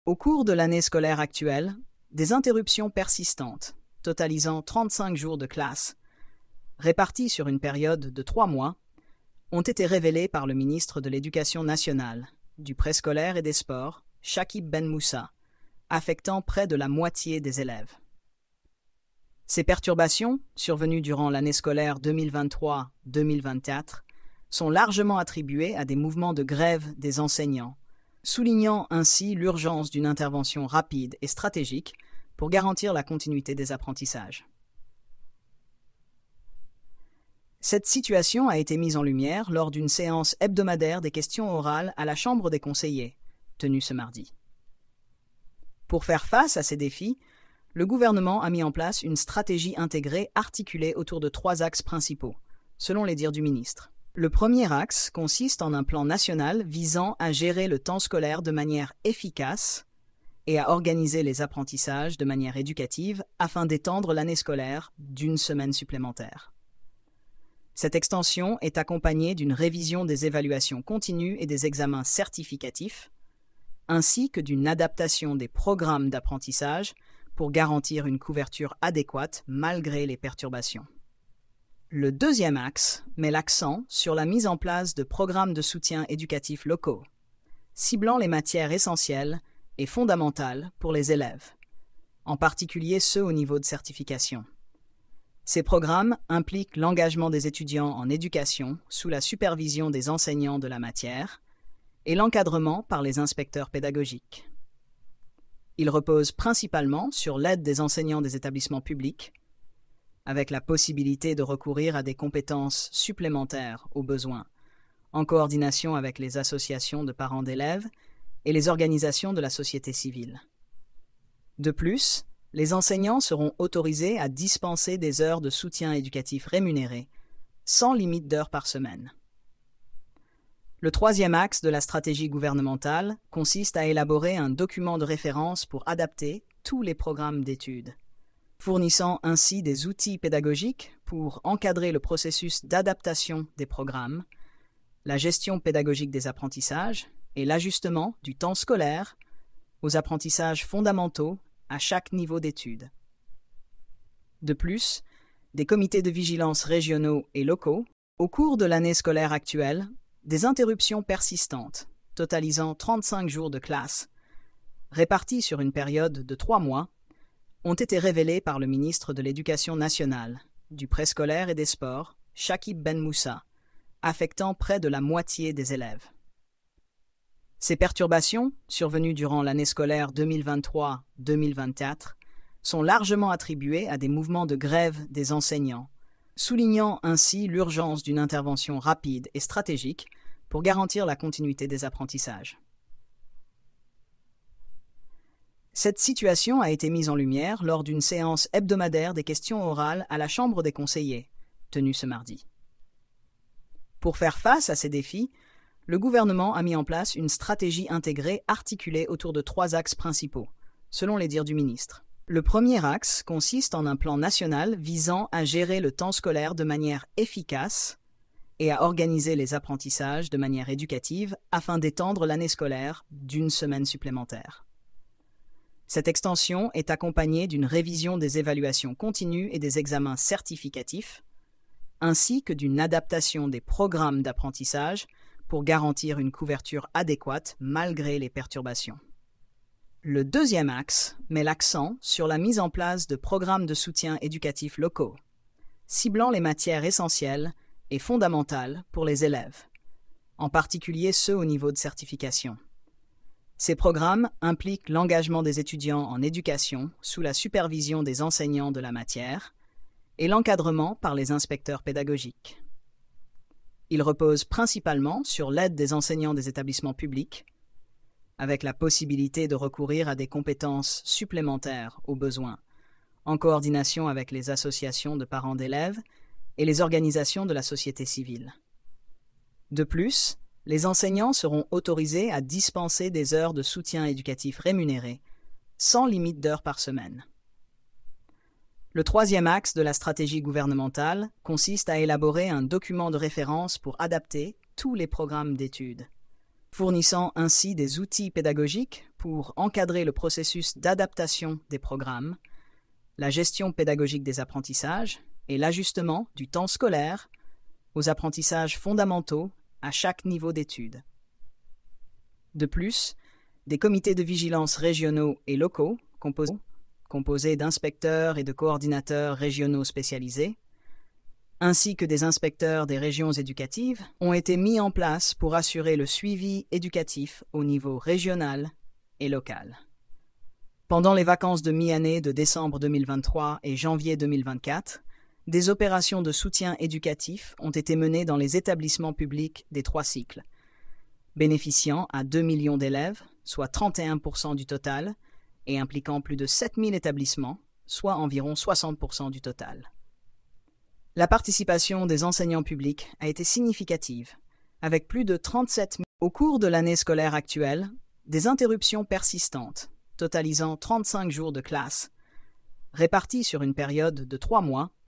Au cours de l'année scolaire actuelle, des interruptions persistantes, totalisant 35 jours de classe, répartis sur une période de 3 mois, ont été révélées par le ministre de l'Éducation nationale, du préscolaire et des sports, Chakib Ben Moussa, affectant près de la moitié des élèves. Ces perturbations, survenues durant l'année scolaire 2023-2024, sont largement attribuées à des mouvements de grève des enseignants, soulignant ainsi l'urgence d'une intervention rapide et stratégique pour garantir la continuité des apprentissages. Cette situation a été mise en lumière lors d'une séance hebdomadaire des questions orales à la Chambre des conseillers, tenue ce mardi. Pour faire face à ces défis, le gouvernement a mis en place une stratégie intégrée articulée autour de 3 axes principaux, selon les dires du ministre. Le premier axe consiste en un plan national visant à gérer le temps scolaire de manière efficace et à organiser les apprentissages de manière éducative afin d'étendre l'année scolaire d'1 semaine supplémentaire. Cette extension est accompagnée d'une révision des évaluations continues et des examens certificatifs, ainsi que d'une adaptation des programmes d'apprentissage pour garantir une couverture adéquate malgré les perturbations. Le deuxième axe met l'accent sur la mise en place de programmes de soutien éducatifs locaux, ciblant les matières essentielles et fondamentales pour les élèves, en particulier ceux au niveau de certification. Ces programmes impliquent l'engagement des étudiants en éducation sous la supervision des enseignants de la matière et l'encadrement par les inspecteurs pédagogiques. Ils reposent principalement sur l'aide des enseignants des établissements publics, avec la possibilité de recourir à des compétences supplémentaires au besoin, en coordination avec les associations de parents d'élèves et les organisations de la société civile. De plus, les enseignants seront autorisés à dispenser des heures de soutien éducatif rémunérées, sans limite d'heures par semaine. Le troisième axe de la stratégie gouvernementale consiste à élaborer un document de référence pour adapter tous les programmes d'études, fournissant ainsi des outils pédagogiques pour encadrer le processus d'adaptation des programmes, la gestion pédagogique des apprentissages et l'ajustement du temps scolaire aux apprentissages fondamentaux à chaque niveau d'études. De plus, des comités de vigilance régionaux et locaux, au cours de l'année scolaire actuelle, des interruptions persistantes, totalisant 35 jours de classe, répartis sur une période de 3 mois, ont été révélées par le ministre de l'Éducation nationale, du préscolaire et des sports, Chakib Ben Moussa, affectant près de la moitié des élèves. Ces perturbations, survenues durant l'année scolaire 2023-2024, sont largement attribuées à des mouvements de grève des enseignants, soulignant ainsi l'urgence d'une intervention rapide et stratégique pour garantir la continuité des apprentissages. Cette situation a été mise en lumière lors d'une séance hebdomadaire des questions orales à la Chambre des conseillers, tenue ce mardi. Pour faire face à ces défis, le gouvernement a mis en place une stratégie intégrée articulée autour de 3 axes principaux, selon les dires du ministre. Le premier axe consiste en un plan national visant à gérer le temps scolaire de manière efficace et à organiser les apprentissages de manière éducative afin d'étendre l'année scolaire d'1 semaine supplémentaire. Cette extension est accompagnée d'une révision des évaluations continues et des examens certificatifs, ainsi que d'une adaptation des programmes d'apprentissage pour garantir une couverture adéquate malgré les perturbations. Le deuxième axe met l'accent sur la mise en place de programmes de soutien éducatifs locaux, ciblant les matières essentielles et fondamentales pour les élèves, en particulier ceux au niveau de certification. Ces programmes impliquent l'engagement des étudiants en éducation sous la supervision des enseignants de la matière et l'encadrement par les inspecteurs pédagogiques. Ils reposent principalement sur l'aide des enseignants des établissements publics, avec la possibilité de recourir à des compétences supplémentaires au besoin, en coordination avec les associations de parents d'élèves et les organisations de la société civile. De plus, les enseignants seront autorisés à dispenser des heures de soutien éducatif rémunérées, sans limite d'heures par semaine. Le troisième axe de la stratégie gouvernementale consiste à élaborer un document de référence pour adapter tous les programmes d'études, fournissant ainsi des outils pédagogiques pour encadrer le processus d'adaptation des programmes, la gestion pédagogique des apprentissages et l'ajustement du temps scolaire aux apprentissages fondamentaux à chaque niveau d'études. De plus, des comités de vigilance régionaux et locaux, composés d'inspecteurs et de coordinateurs régionaux spécialisés, ainsi que des inspecteurs des régions éducatives, ont été mis en place pour assurer le suivi éducatif au niveau régional et local. Pendant les vacances de mi-année de décembre 2023 et janvier 2024, des opérations de soutien éducatif ont été menées dans les établissements publics des 3 cycles, bénéficiant à 2 millions d'élèves, soit 31% du total, et impliquant plus de 7000 établissements, soit environ 60% du total. La participation des enseignants publics a été significative, avec plus de 37 000 au cours de l'année scolaire actuelle, des interruptions persistantes, totalisant 35 jours de classe, répartis sur une période de 3 mois,